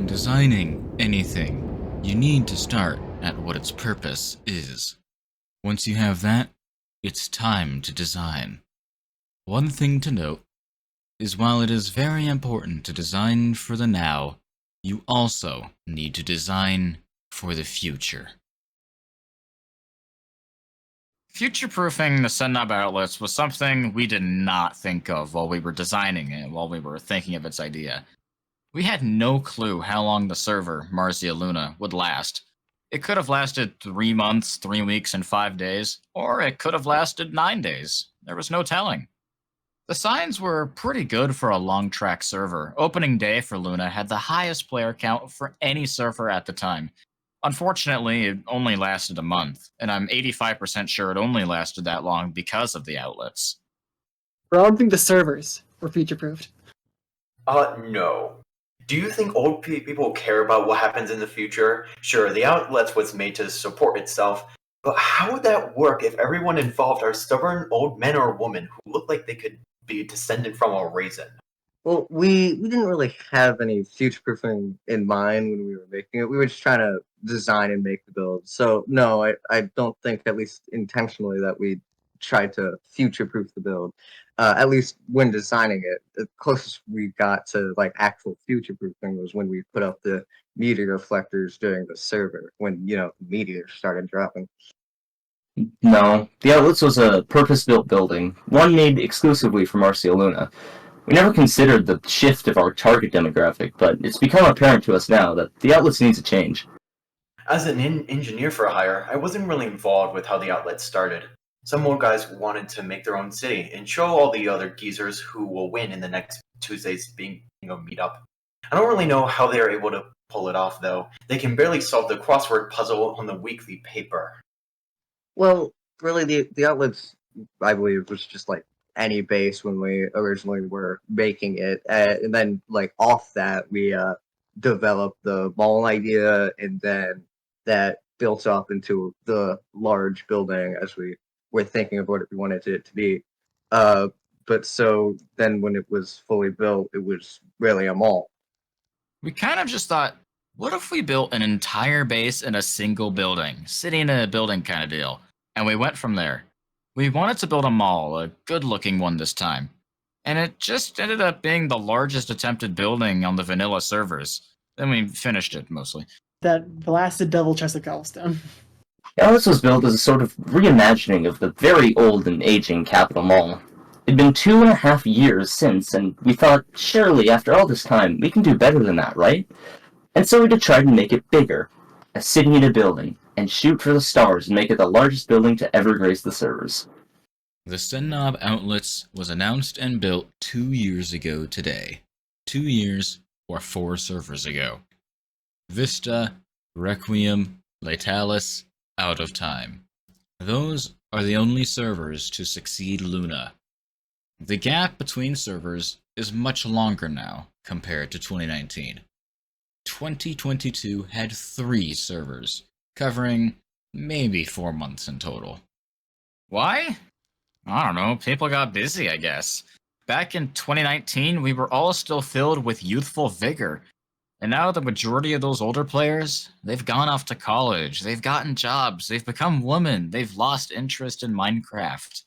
When designing anything, you need to start at what its purpose is. Once you have that, it's time to design. One thing to note is while it is very important to design for the now, you also need to design for the future. Future-proofing the Senknob Outlets was something we did not think of while we were designing it, while we were thinking of its idea. We had no clue how long the server, Marcia Luna, would last. It could have lasted 3 months, 3 weeks, and 5 days, or it could have lasted 9 days. There was no telling. The signs were pretty good for a long-track server. Opening day for Luna had the highest player count for any server at the time. Unfortunately, it only lasted a month, and I'm 85% sure it only lasted that long because of the outlets. I don't think the servers were future-proofed. No. Do you think old people care about what happens in the future? Sure, the outlets was made to support itself, but how would that work if everyone involved are stubborn old men or women who look like they could be descended from a raisin? Well, we didn't really have any future-proofing in mind when we were making it. We were just trying to design and make the build. So, no, I don't think, at least intentionally, that we tried to future-proof the build. At least when designing it, the closest we got to like actual future-proofing was when we put up the meteor reflectors during the server, when, meteors started dropping. No, the Outlets was a purpose-built building, one made exclusively for Marcia Luna. We never considered the shift of our target demographic, but it's become apparent to us now that the Outlets needs a change. As an engineer for hire, I wasn't really involved with how the outlets started. Some old guys wanted to make their own city and show all the other geezers who will win in the next Tuesday's meetup. I don't really know how they are able to pull it off, though. They can barely solve the crossword puzzle on the weekly paper. Well, really, the Outlets, I believe, was just like any base when we originally were making it, and then like off that we developed the mall idea, and then that built up into the large building as we were thinking of what we wanted it to be. But so then when it was fully built, it was really a mall. We kind of just thought, what if we built an entire base in a single building, city in a building kind of deal, and we went from there. We wanted to build a mall, a good-looking one this time, and it just ended up being the largest attempted building on the vanilla servers. Then we finished it, mostly. That blasted double chest of cobblestone. Outlets was built as a sort of reimagining of the very old and aging Capitol Mall. It'd been 2.5 years since, and we thought, surely after all this time, we can do better than that, right? And so we tried to make it bigger, a city in a building, and shoot for the stars and make it the largest building to ever grace the servers. The Senknob Outlets was announced and built 2 years ago today. 2 years or 4 servers ago. Vista, Requiem, Letalis, Out of Time. Those are the only servers to succeed Luna. The gap between servers is much longer now compared to 2019. 2022 had 3 servers, covering maybe 4 months in total. Why? I don't know, people got busy, I guess. Back in 2019, we were all still filled with youthful vigor. And now the majority of those older players, they've gone off to college, they've gotten jobs, they've become women, they've lost interest in Minecraft.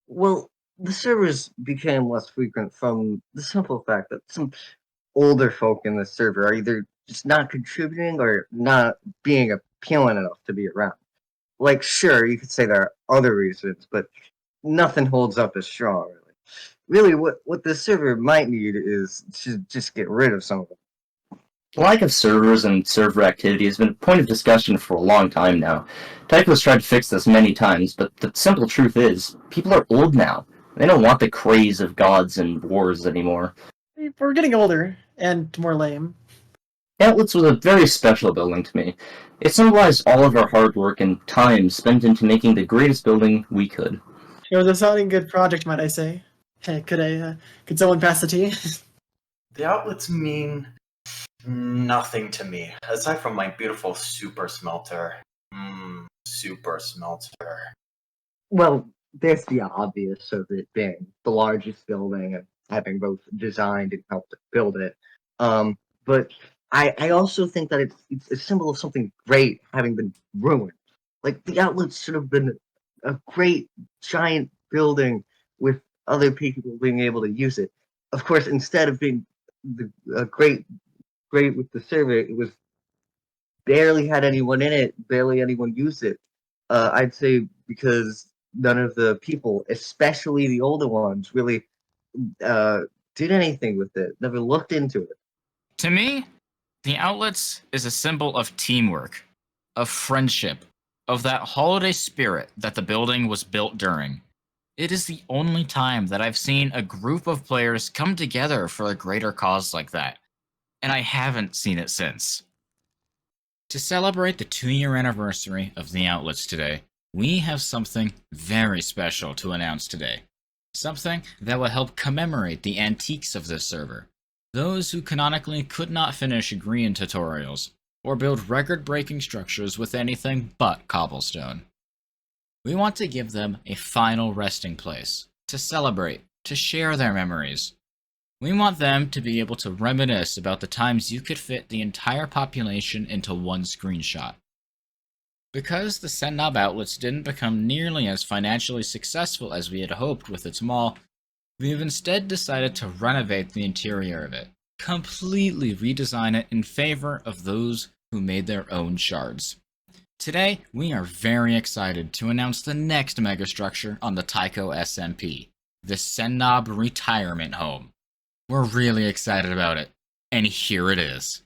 Well, the servers became less frequent from the simple fact that some older folk in the server are either just not contributing or not being appealing enough to be around. Like, sure, you could say there are other reasons, but nothing holds up as strong. Really, what the server might need is to just get rid of some of them. The lack of servers and server activity has been a point of discussion for a long time now. Tycho's tried to fix this many times, but the simple truth is, people are old now. They don't want the craze of gods and wars anymore. We're getting older and more lame. Outlets was a very special building to me. It symbolized all of our hard work and time spent into making the greatest building we could. It was a sounding good project, might I say. Hey, could someone pass the tea? The outlets mean nothing to me, aside from my beautiful super smelter. Super smelter. Well, there's the obvious of it being the largest building and having both designed and helped build it. But I also think that it's a symbol of something great having been ruined. Like the outlets should have been a great giant building with other people being able to use it. Of course, instead of being great with the server, it was barely had anyone in it, barely anyone used it. I'd say because none of the people, especially the older ones, really uh, did anything with it. Never looked into it. To me, the outlets is a symbol of teamwork, of friendship, of that holiday spirit that the building was built during. It is the only time that I've seen a group of players come together for a greater cause like that, and I haven't seen it since. To celebrate the 2-year anniversary of the outlets today, we have something very special to announce today. Something that will help commemorate the antiques of this server. Those who canonically could not finish Green tutorials, or build record-breaking structures with anything but cobblestone. We want to give them a final resting place, to celebrate, to share their memories. We want them to be able to reminisce about the times you could fit the entire population into one screenshot. Because the Senknob Outlets didn't become nearly as financially successful as we had hoped with its mall, we have instead decided to renovate the interior of it, completely redesign it in favor of those who made their own shards. Today, we are very excited to announce the next megastructure on the TycoSMP, the Senknob Retirement Home. We're really excited about it, and here it is.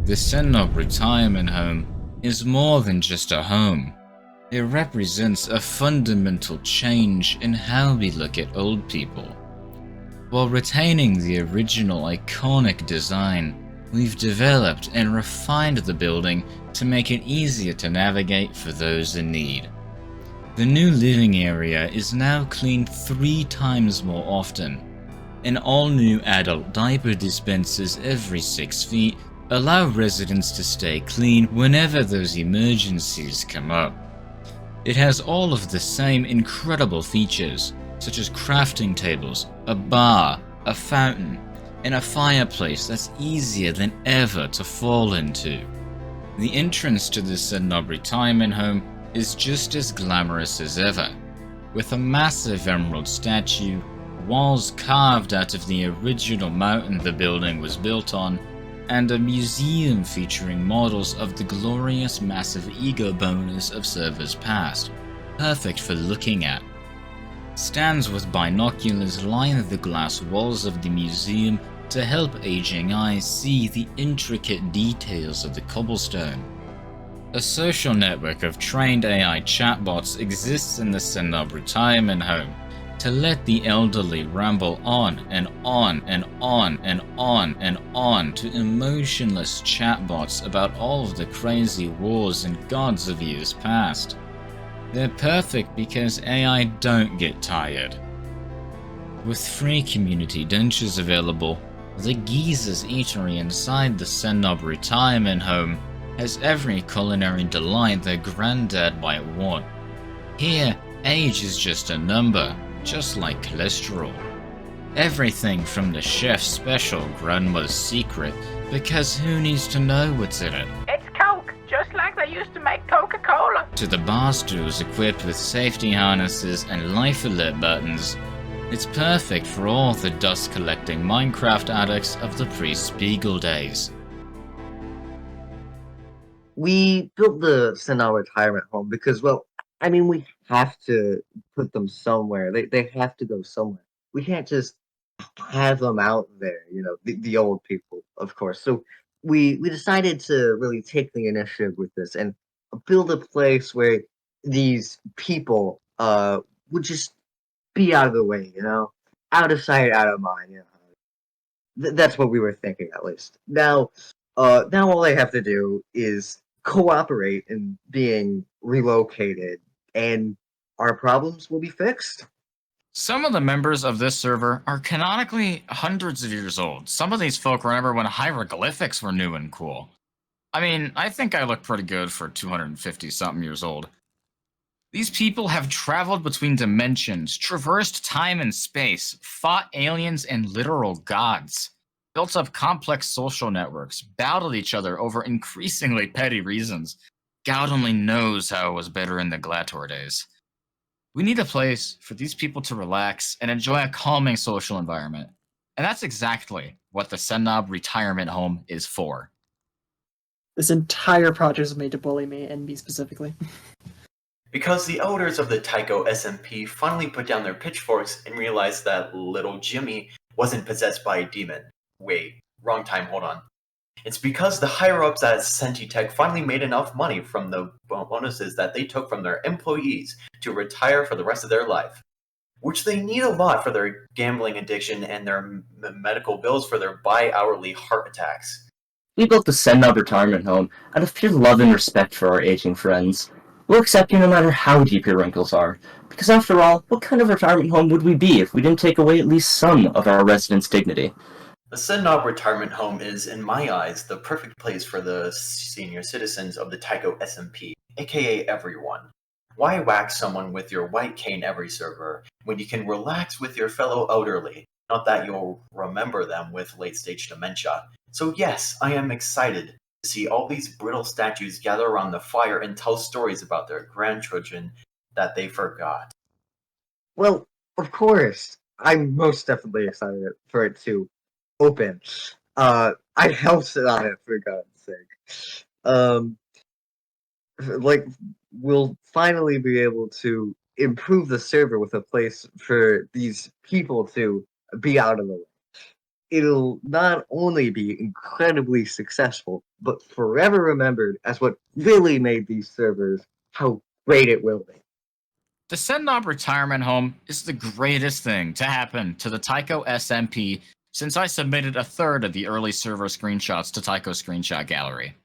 The Senknob Retirement Home is more than just a home. It represents a fundamental change in how we look at old people. While retaining the original iconic design, we've developed and refined the building to make it easier to navigate for those in need. The new living area is now cleaned 3 times more often. An all-new adult diaper dispensers every 6 feet allow residents to stay clean whenever those emergencies come up. It has all of the same incredible features, such as crafting tables, a bar, a fountain, and a fireplace that's easier than ever to fall into. The entrance to the Senknob Retirement Home is just as glamorous as ever, with a massive emerald statue, walls carved out of the original mountain the building was built on, and a museum featuring models of the glorious massive ego boners of servers past, perfect for looking at. Stands with binoculars line the glass walls of the museum to help aging eyes see the intricate details of the cobblestone. A social network of trained AI chatbots exists in the Senknob Retirement Home to let the elderly ramble on and on and on and on and on to emotionless chatbots about all of the crazy wars and gods of years past. They're perfect because AI don't get tired. With free community dungeons available, the Geezer's Eatery inside the Senknob Retirement Home has every culinary delight their granddad might want. Here, age is just a number, just like cholesterol. Everything from the chef's special grandma's secret, because who needs to know what's in it? It's Coke, just like they used to make Coca-Cola. To the bar stools equipped with safety harnesses and life alert buttons. It's perfect for all the dust-collecting Minecraft addicts of the pre-Spiegel days. We built the Senknob Retirement Home because, well, I mean, we have to put them somewhere. They have to go somewhere. We can't just have them out there, the old people, of course. So we decided to really take the initiative with this and build a place where these people would just be out of the way, out of sight, out of mind. That's what we were thinking, at least. Now all they have to do is cooperate in being relocated, and our problems will be fixed. Some of the members of this server are canonically hundreds of years old. Some of these folk remember when hieroglyphics were new and cool. I mean, I think I look pretty good for 250-something years old. These people have traveled between dimensions, traversed time and space, fought aliens and literal gods, built up complex social networks, battled each other over increasingly petty reasons. God only knows how it was better in the Glator days. We need a place for these people to relax and enjoy a calming social environment. And that's exactly what the Senknob Retirement Home is for. This entire project was made to bully me and me specifically. Because the elders of the TycoSMP finally put down their pitchforks and realized that little Jimmy wasn't possessed by a demon. Wait, wrong time, hold on. It's because the higher-ups at SentyTek finally made enough money from the bonuses that they took from their employees to retire for the rest of their life, which they need a lot for their gambling addiction and their medical bills for their bi-hourly heart attacks. We built the Senknob Retirement Home out of pure love and respect for our aging friends. We'll accept you no matter how deep your wrinkles are, because after all, what kind of retirement home would we be if we didn't take away at least some of our residents' dignity? The Senknob Retirement Home is, in my eyes, the perfect place for the senior citizens of the TycoSMP, aka everyone. Why whack someone with your white cane every server when you can relax with your fellow elderly? Not that you'll remember them with late-stage dementia. So yes, I am excited to see all these brittle statues gather around the fire and tell stories about their grandchildren that they forgot. Well, of course, I'm most definitely excited for it to open. I helped on it, for God's sake. Like, we'll finally be able to improve the server with a place for these people to be out of the way. It'll not only be incredibly successful, but forever remembered as what really made these servers how great it will be. The Senknob Retirement Home is the greatest thing to happen to the TycoSMP since I submitted a third of the early server screenshots to Tycho Screenshot Gallery.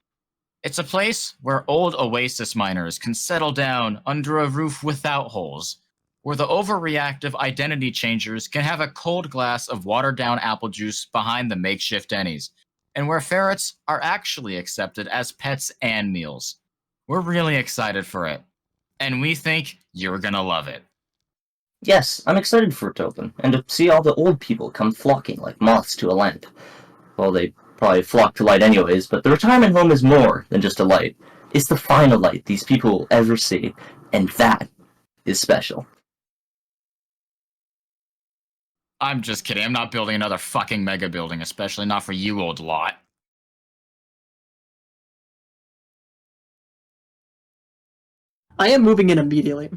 It's a place where old Oasis miners can settle down under a roof without holes, where the overreactive identity changers can have a cold glass of watered-down apple juice behind the makeshift Denny's, and where ferrets are actually accepted as pets and meals. We're really excited for it, and we think you're gonna love it. Yes, I'm excited for it to open, and to see all the old people come flocking like moths to a lamp. Well, they probably flock to light anyways, but the retirement home is more than just a light. It's the final light these people will ever see, and that is special. I'm just kidding. I'm not building another fucking mega building, especially not for you, old lot. I am moving in immediately.